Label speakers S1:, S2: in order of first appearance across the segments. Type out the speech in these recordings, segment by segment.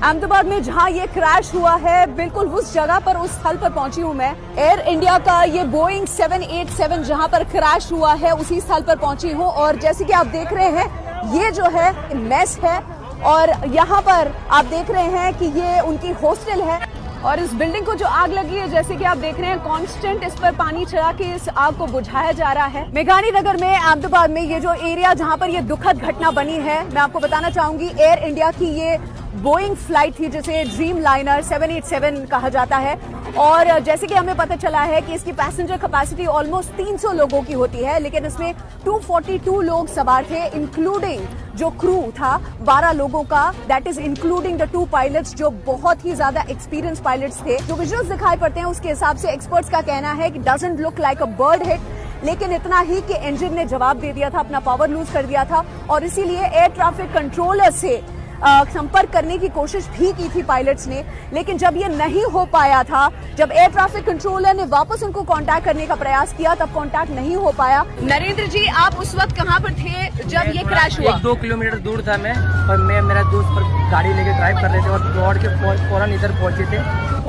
S1: अहमदाबाद में जहां ये क्रैश हुआ है, बिल्कुल उस जगह पर, उस स्थल पर पहुंची हूं मैं। एयर इंडिया का ये बोइंग 787 जहां पर क्रैश हुआ है, उसी स्थल पर पहुंची हूं। और जैसे कि आप देख रहे हैं, ये जो है मेस है और यहाँ पर आप देख रहे हैं कि ये उनकी हॉस्टल है। और इस बिल्डिंग को जो आग लगी है, जैसे कि आप देख रहे हैं, कांस्टेंट इस पर पानी चढ़ा के इस आग को बुझाया जा रहा है। मेघानी नगर में, अहमदाबाद में, ये जो एरिया जहां पर ये दुखद घटना बनी है, मैं आपको बताना चाहूंगी, एयर इंडिया की ये बोइंग फ्लाइट थी जिसे ड्रीम लाइनर 787 कहा जाता है। और जैसे कि हमें पता चला है कि इसकी पैसेंजर कैपेसिटी ऑलमोस्ट 300 लोगों की होती है, लेकिन इसमें 242 लोग सवार थे, इंक्लूडिंग जो क्रू था 12 लोगों का, that is including the 2 pilots जो बहुत ही ज्यादा एक्सपीरियंस पायलट्स थे। जो विजुअल्स दिखाई पड़ते हैं उसके हिसाब से एक्सपर्ट्स का कहना है कि doesn't look like a bird hit, लेकिन इतना ही कि इंजन ने जवाब दे दिया था, अपना पावर लूज कर दिया था। और इसीलिए एयर ट्रैफिक कंट्रोलर से संपर्क करने की कोशिश भी की थी पायलट्स ने, लेकिन जब ये नहीं हो पाया था, जब एयर ट्रैफिक कंट्रोलर ने वापस उनको कांटेक्ट करने का प्रयास किया, तब कांटेक्ट नहीं हो पाया। नरेंद्र जी, आप उस वक्त कहां पर थे जब ये क्रैश हुआ?
S2: 1-2 किलोमीटर दूर था मैं, और मैं मेरा दोस्त पर गाड़ी लेके ड्राइव कर रहे थे और दौड़ के फौरन इधर पहुंचे थे।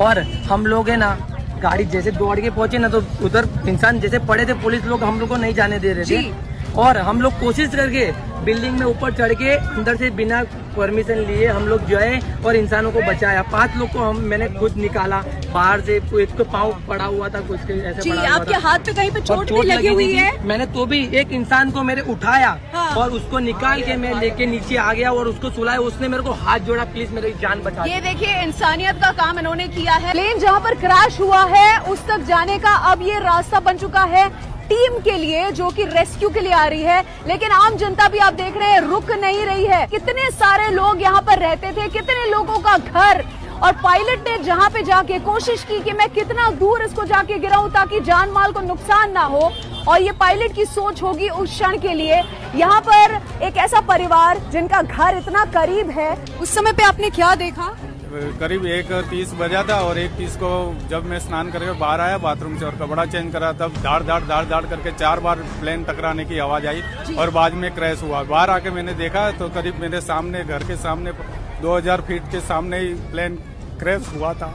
S2: और हम लोग है ना, गाड़ी जैसे दौड़ के पहुंचे ना, तो उधर इंसान जैसे पड़े थे, पुलिस लोग हम लोग को नहीं जाने दे रहे थे। और हम लोग कोशिश करके बिल्डिंग में ऊपर चढ़ के अंदर से बिना परमिशन लिए हम लोग जो है और इंसानों को बचाया। 5 लोग को मैंने खुद निकाला बाहर से। एक तो पाँव पड़ा हुआ था, कुछ ऐसे पड़ा हुआ
S1: आपके हाथ पे कहीं पे चोट भी लगी हुई है?
S2: मैंने तो भी एक इंसान को मेरे उठाया और उसको निकाल के मैं लेके नीचे आ गया और उसको सुलाया। उसने मेरे को हाथ जोड़ा, प्लीज मेरी जान बचा।
S1: ये देखिए, इंसानियत का काम इन्होंने किया है। प्लेन जहाँ पर क्रैश हुआ है उस तक जाने का अब ये रास्ता बन चुका है टीम के लिए, जो कि रेस्क्यू के लिए आ रही है। लेकिन आम जनता भी आप देख रहे हैं रुक नहीं रही है। कितने सारे लोग यहाँ पर रहते थे, कितने लोगों का घर, और पायलट ने जहाँ पे जाके कोशिश की कि मैं कितना दूर इसको जाके गिराऊं ताकि जान माल को नुकसान ना हो। और ये पायलट की सोच होगी उस क्षण के लिए। यहाँ पर एक ऐसा परिवार जिनका घर इतना करीब है, उस समय पे आपने क्या देखा?
S3: करीब 1:30 बजा था और 1:30 को जब मैं स्नान करके बाहर आया बाथरूम से और कपड़ा चेंज करा, तब दाड़ करके 4 बार प्लेन टकराने की आवाज आई और बाद में क्रैश हुआ। बाहर आके मैंने देखा तो करीब मेरे सामने, घर के सामने 2000 फीट के सामने ही प्लेन क्रैश हुआ था।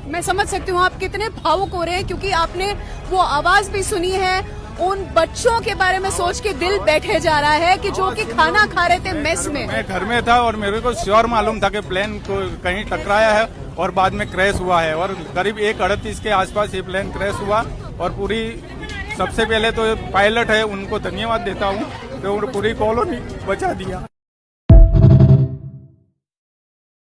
S1: मैं समझ सकती हूँ आप कितने भावुक हो रहे हैं, क्योंकि आपने वो आवाज भी सुनी है। उन बच्चों के बारे में सोच के दिल बैठे जा रहा है कि जो कि खाना खा रहे थे मेस में।
S3: मैं घर में था और मेरे को श्योर मालूम था कि प्लेन को कहीं टकराया है और बाद में क्रैश हुआ है। और करीब 1:38 के आसपास ये प्लेन क्रैश हुआ। और पूरी, सबसे पहले तो पायलट है, उनको धन्यवाद देता हूँ कि पूरी कॉलोनी बचा दिया।